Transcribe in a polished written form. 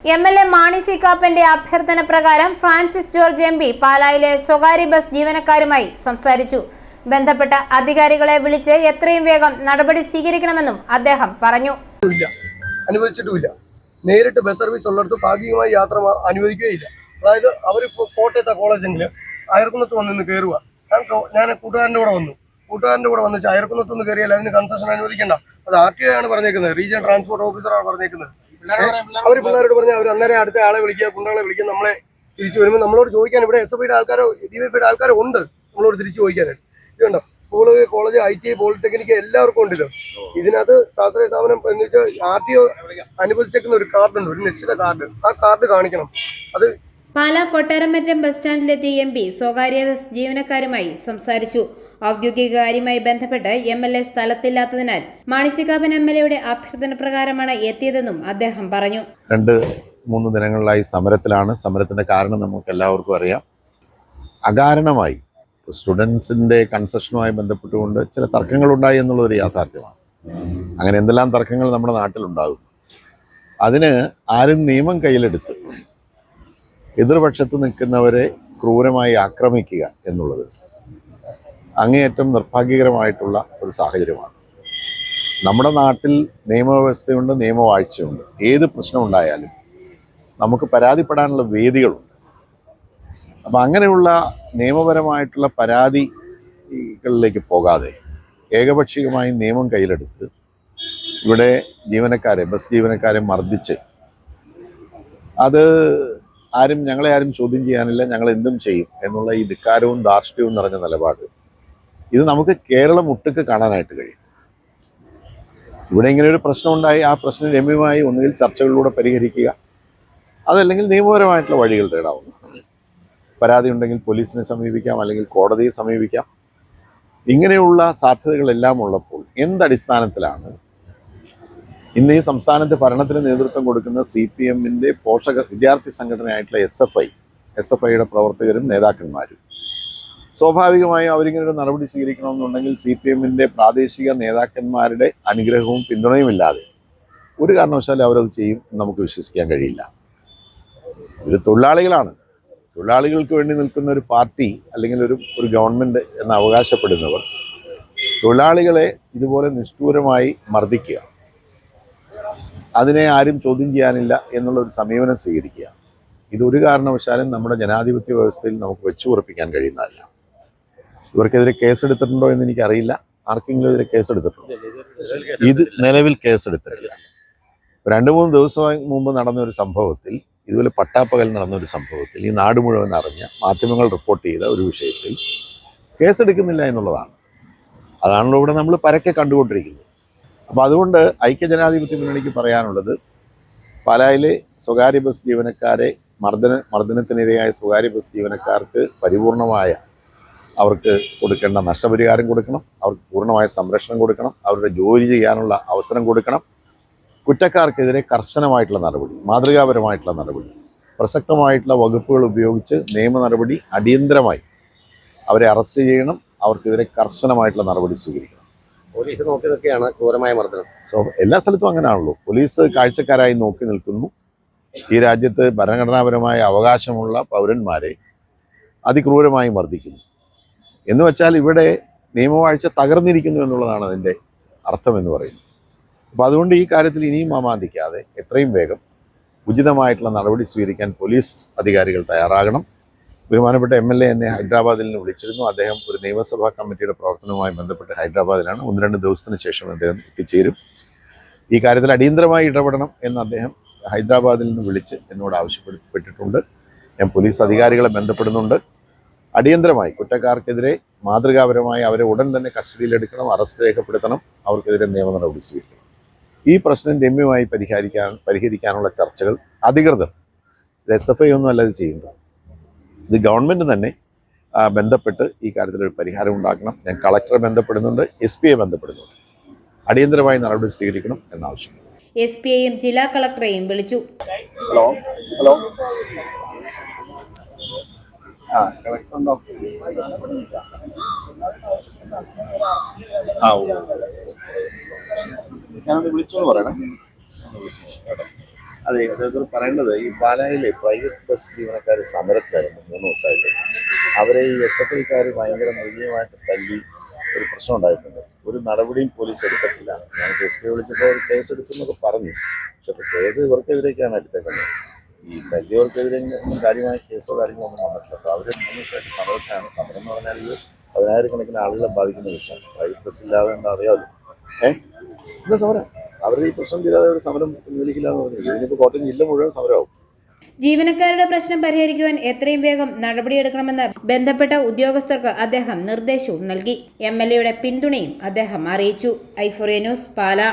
MLA Mani C കാപ്പന്റെ അഭ്യർത്ഥന പ്രകാരം Francis George MP പാലായിലെ സ്വകാര്യ ബസ് ജീവനക്കാരുമായി സംസാരിച്ചു. ബന്ധപ്പെട്ട അധികാരികളെ വിളിച്ച് എത്രയും വേഗം നടപടി സ്വീകരിക്കണമെന്നും അദ്ദേഹം പറഞ്ഞു. അനുവദിച്ചിട്ടുമില്ല. നേരിട്ട് ബസ് സർവീസ് ഉള്ളിടത്ത് ഭാഗികമായി യാത്ര അനുവദിക്കുകയില്ല. അതായത് അവർ കോട്ടയത്തെ കോളേജെങ്കിൽ അയർക്കുന്നത്ത് വന്ന് കയറുക. ഞാൻ കൂട്ടുകാരൻ്റെ കൂടെ വന്നു അയർക്കുന്നത്ത് നിന്ന് കയറിയാൽ അതിന് കൺസെഷൻ അനുവദിക്കേണ്ട. അത് RTO ആണ് പറഞ്ഞേക്കുന്നത്, റീജിയണൽ ട്രാൻസ്പോർട്ട് ഓഫീസറാണ് പറഞ്ഞേക്കുന്നത്. അവർ പിള്ളേരോട് പറഞ്ഞാൽ അവർ അന്നേരം അടുത്ത ആളെ വിളിക്കുക, കുണ്ടകളെ വിളിക്കുക. നമ്മളെ തിരിച്ചു വരുമ്പോൾ നമ്മളോട് ചോദിക്കാൻ ഇവിടെ SFIയുടെ ആൾക്കാരോ DYFIയുടെ ആൾക്കാരോ ഉണ്ട് നമ്മളോട് തിരിച്ചു ചോദിക്കാനായിട്ട്. ഇതുണ്ടോ, സ്കൂള്, കോളേജ്, ITI, പോളിടെക്നിക്ക് എല്ലാവർക്കും ഉണ്ട്. ഇതിനകത്ത് ശാസ്ത്രീയ സ്ഥാപനം എന്ന് വെച്ചാൽ RTO അനുവദിച്ചേക്കുന്ന ഒരു കാർഡുണ്ട്, ഒരു നിശ്ചിത കാർഡ്. ആ കാർഡ് കാണിക്കണം. അത് പാലാ കൊട്ടാരമറ്റം ബസ് സ്റ്റാൻഡിലെത്തിയ MP സ്വകാര്യ ബസ് ജീവനക്കാരുമായി സംസാരിച്ചു. ഔദ്യോഗിക കാര്യവുമായി ബന്ധപ്പെട്ട് MLA സ്ഥലത്തില്ലാത്തതിനാൽ മാണി സി കാപ്പൻ MLAയുടെ അഭ്യർത്ഥന പ്രകാരമാണ് എത്തിയതെന്നും അദ്ദേഹം പറഞ്ഞു. 2-3 ദിനങ്ങളിലായി സമരത്തിലാണ്. സമരത്തിന്റെ കാരണം നമുക്ക് എല്ലാവർക്കും അറിയാം. അകാരണമായി സ്റ്റുഡൻസിന്റെ കൺസെഷനുമായി ബന്ധപ്പെട്ടുകൊണ്ട് ചില തർക്കങ്ങളുണ്ടായി എന്നുള്ളതൊരു യാഥാർത്ഥ്യമാണ്. അങ്ങനെ എന്തെല്ലാം തർക്കങ്ങൾ നമ്മുടെ നാട്ടിലുണ്ടാകും. അതിന് ആരും നിയമം കയ്യിലെടുത്ത് എതിർപക്ഷത്ത് നിൽക്കുന്നവരെ ക്രൂരമായി ആക്രമിക്കുക എന്നുള്ളത് അങ്ങേയറ്റം നിർഭാഗ്യകരമായിട്ടുള്ള ഒരു സാഹചര്യമാണ്. നമ്മുടെ നാട്ടിൽ നിയമവ്യവസ്ഥയുണ്ട്, നിയമവാഴ്ചയുണ്ട്. ഏത് പ്രശ്നം ഉണ്ടായാലും നമുക്ക് പരാതിപ്പെടാനുള്ള വേദികളുണ്ട്. അപ്പം അങ്ങനെയുള്ള നിയമപരമായിട്ടുള്ള പരാതികളിലേക്ക് പോകാതെ ഏകപക്ഷീയമായി നിയമം കയ്യിലെടുത്ത് ഇവിടെ ബസ് ജീവനക്കാരെ മർദ്ദിച്ച് അത് ഞങ്ങളെ ആരും ചോദ്യം ചെയ്യാനില്ല, ഞങ്ങൾ എന്തും ചെയ്യും എന്നുള്ള ഈ ധിക്കാരവും ധാർഷ്ട്യവും നിറഞ്ഞ നിലപാട് ഇത് നമുക്ക് കേരളം ഒട്ടുക്ക് കാണാനായിട്ട് കഴിയും. ഇവിടെ ഇങ്ങനെ ഒരു പ്രശ്നം ഉണ്ടായി, ആ പ്രശ്നം രമ്യമായി ഒന്നുകിൽ ചർച്ചകളിലൂടെ പരിഹരിക്കുക, അതല്ലെങ്കിൽ നിയമപരമായിട്ടുള്ള വഴികൾ തേടാവുന്നതാണ്. പരാതി ഉണ്ടെങ്കിൽ പോലീസിനെ സമീപിക്കാം, അല്ലെങ്കിൽ കോടതിയെ സമീപിക്കാം. ഇങ്ങനെയുള്ള സാധ്യതകളെല്ലാം ഉള്ളപ്പോൾ എന്തടിസ്ഥാനത്തിലാണ് ഇന്ന് ഈ സംസ്ഥാനത്ത് ഭരണത്തിന് നേതൃത്വം കൊടുക്കുന്ന CPMന്റെ പോഷക വിദ്യാർത്ഥി സംഘടനയായിട്ടുള്ള SFIയുടെ പ്രവർത്തകരും നേതാക്കന്മാരും സ്വാഭാവികമായും അവരിങ്ങനൊരു നടപടി സ്വീകരിക്കണമെന്നുണ്ടെങ്കിൽ CPMന്റെ പ്രാദേശിക നേതാക്കന്മാരുടെ അനുഗ്രഹവും പിന്തുണയും ഇല്ലാതെ ഒരു കാരണവശാലും അവരത് ചെയ്യും എന്ന് നമുക്ക് വിശ്വസിക്കാൻ കഴിയില്ല. ഇത് തൊഴിലാളികളാണ്. തൊഴിലാളികൾക്ക് വേണ്ടി നിൽക്കുന്ന ഒരു പാർട്ടി അല്ലെങ്കിൽ ഒരു ഗവൺമെൻറ് എന്ന് അവകാശപ്പെടുന്നവർ തൊഴിലാളികളെ ഇതുപോലെ നിഷ്ഠൂരമായി മർദ്ദിക്കുക, അതിനെ ആരും ചോദ്യം ചെയ്യാനില്ല എന്നുള്ളൊരു സമീപനം സ്വീകരിക്കുക, ഇതൊരു കാരണവശാലും നമ്മുടെ ജനാധിപത്യ വ്യവസ്ഥയിൽ നമുക്ക് വെച്ചുറപ്പിക്കാൻ കഴിയുന്നതല്ല. ഇവർക്കെതിരെ കേസെടുത്തിട്ടുണ്ടോ എന്ന് എനിക്കറിയില്ല. ആർക്കെങ്കിലും എതിരെ കേസെടുത്തിട്ടുണ്ടോ? ഇത് നിലവിൽ കേസെടുത്തിട്ടില്ല. 2-3 ദിവസം മുമ്പ് നടന്ന ഒരു സംഭവത്തിൽ, ഇതുപോലെ പട്ടാപ്പകൽ നടന്ന ഒരു സംഭവത്തിൽ ഈ നാട് മുഴുവൻ അറിഞ്ഞ, മാധ്യമങ്ങൾ റിപ്പോർട്ട് ചെയ്ത ഒരു വിഷയത്തിൽ കേസെടുക്കുന്നില്ല എന്നുള്ളതാണ്. അതാണല്ലോ ഇവിടെ നമ്മൾ പരക്കെ കണ്ടുകൊണ്ടിരിക്കുന്നത്. അപ്പോൾ അതുകൊണ്ട് ഐക്യജനാധിപത്യ മുന്നണിക്ക് പറയാനുള്ളത്, പാലായിലെ സ്വകാര്യ ബസ് ജീവനക്കാരെ മർദ്ദനത്തിനിരയായ സ്വകാര്യ ബസ് ജീവനക്കാർക്ക് പരിപൂർണമായ അവർക്ക് കൊടുക്കേണ്ട നഷ്ടപരിഹാരം കൊടുക്കണം, അവർക്ക് പൂർണ്ണമായ സംരക്ഷണം കൊടുക്കണം, അവരുടെ ജോലി ചെയ്യാനുള്ള അവസരം കൊടുക്കണം. കുറ്റക്കാർക്കെതിരെ കർശനമായിട്ടുള്ള നടപടി, മാതൃകാപരമായിട്ടുള്ള നടപടി, പ്രസക്തമായിട്ടുള്ള വകുപ്പുകൾ ഉപയോഗിച്ച് നിയമ നടപടി അടിയന്തരമായി അവരെ അറസ്റ്റ് ചെയ്യണം. അവർക്കെതിരെ കർശനമായിട്ടുള്ള നടപടി സ്വീകരിക്കണം. പോലീസ് നോക്കി നിൽക്കുകയാണ് ക്രൂരമായ മർദ്ദനം. എല്ലാ സ്ഥലത്തും അങ്ങനെയാണല്ലോ. പോലീസ് കാഴ്ചക്കാരായി നോക്കി നിൽക്കുന്നു. ഈ രാജ്യത്ത് ഭരണഘടനാപരമായ അവകാശമുള്ള പൗരന്മാരെ അതിക്രൂരമായി മർദ്ദിക്കുന്നു. എന്ന് വെച്ചാൽ ഇവിടെ നിയമവാഴ്ച തകർന്നിരിക്കുന്നു എന്നുള്ളതാണ് അതിൻ്റെ അർത്ഥമെന്ന് പറയുന്നത്. അപ്പോൾ അതുകൊണ്ട് ഈ കാര്യത്തിൽ ഇനിയും മാമാന്തിക്കാതെ എത്രയും വേഗം ഉചിതമായിട്ടുള്ള നടപടി സ്വീകരിക്കാൻ പോലീസ് അധികാരികൾ തയ്യാറാകണം. ബഹുമാനപ്പെട്ട MLA എന്നെ ഹൈദരാബാദിൽ നിന്ന് വിളിച്ചിരുന്നു. അദ്ദേഹം ഒരു നിയമസഭാ കമ്മിറ്റിയുടെ പ്രവർത്തനവുമായി ബന്ധപ്പെട്ട് ഹൈദരാബാദിലാണ്. 1-2 ദിവസത്തിന് ശേഷം അദ്ദേഹം എത്തിച്ചേരും. ഈ കാര്യത്തിൽ അടിയന്തരമായി ഇടപെടണം എന്ന് അദ്ദേഹം ഹൈദരാബാദിൽ നിന്ന് വിളിച്ച് എന്നോട് ആവശ്യപ്പെട്ടിട്ടുണ്ട്. ഞാൻ പോലീസ് അധികാരികളെ ബന്ധപ്പെടുന്നുണ്ട്. അടിയന്തരമായി കുറ്റക്കാർക്കെതിരെ മാതൃകാപരമായി അവരെ ഉടൻ തന്നെ കസ്റ്റഡിയിലെടുക്കണം, അറസ്റ്റ് രേഖപ്പെടുത്തണം, അവർക്കെതിരെ നിയമ നടപടി സ്വീകരിക്കണം. ഈ പ്രശ്നം രമ്യമായി പരിഹരിക്കാനുള്ള ചർച്ചകൾ അധികൃതർ, SFI ഒന്നും അല്ല ഇത് ചെയ്യുന്നത്, ഇത് ഗവൺമെൻറ് തന്നെ ബന്ധപ്പെട്ട് ഈ കാര്യത്തിലൊരു പരിഹാരം ഉണ്ടാക്കണം. ഞാൻ കളക്ടറെ ബന്ധപ്പെടുന്നുണ്ട്, SPയെ ബന്ധപ്പെടുന്നുണ്ട്. അടിയന്തരമായി നടപടി സ്വീകരിക്കണം എന്നാവശ്യം. SPയെയും ജില്ലാ കളക്ടറെയും വിളിച്ചു. ഹലോ കളക്ടറുണ്ടോ? ഞാനൊന്ന് വിളിച്ചോന്ന് പറയണേ. അതെ, അദ്ദേഹത്തോട് പറയേണ്ടത് ഈ പാലായിലെ പ്രൈവറ്റ് ബസ് ജീവനക്കാർ സമരത്തിലായിരുന്നു 3 ദിവസമായിട്ട്. അവരെ ഈ SFIക്കാർ ഭയങ്കര മൃഗീയമായിട്ട് തല്ലി ഒരു പ്രശ്നം ഉണ്ടായിട്ടുണ്ട്. ഒരു നടപടിയും പോലീസ് എടുത്തിട്ടില്ല. ഞാൻ SP വിളിച്ചപ്പോൾ കേസ് എടുത്തെന്നൊക്കെ പറഞ്ഞു. പക്ഷെ ഇപ്പോൾ കേസ് ഇവർക്കെതിരേക്കാണ് എടുത്തേക്കുന്നത്. ഈ തല്ലിയവർക്കെതിരെ ഒന്നും കാര്യമായ കേസോ കാര്യങ്ങളോ ഒന്നും വന്നിട്ടില്ല. അപ്പോൾ അവർ 3 ദിവസമായിട്ട് സമരത്തിലാണ്. സമരം എന്ന് പറഞ്ഞാൽ ഇത് 10,000-കണക്കിന് ആളുകളെ ബാധിക്കുന്ന വിഷയമാണ്. പ്രൈവറ്റ് ബസ് ഇല്ലാതെ എന്താ അറിയാമല്ലോ. എന്താ സമരം? അവർ ഈ പ്രശ്നം തീരാതെ ഒരു സമരം പിൻവലിക്കില്ല എന്ന് പറഞ്ഞിരിക്കും. ഇതിനിപ്പോൾ കോട്ടയം ജില്ല മുഴുവൻ സമരമാവും. ജീവനക്കാരുടെ പ്രശ്നം പരിഹരിക്കുവാൻ എത്രയും വേഗം നടപടിയെടുക്കണമെന്ന് ബന്ധപ്പെട്ട ഉദ്യോഗസ്ഥർക്ക് അദ്ദേഹം നിർദ്ദേശവും നൽകി. MLA യുടെ പിന്തുണയും അദ്ദേഹം അറിയിച്ചു. i4A news, Pala.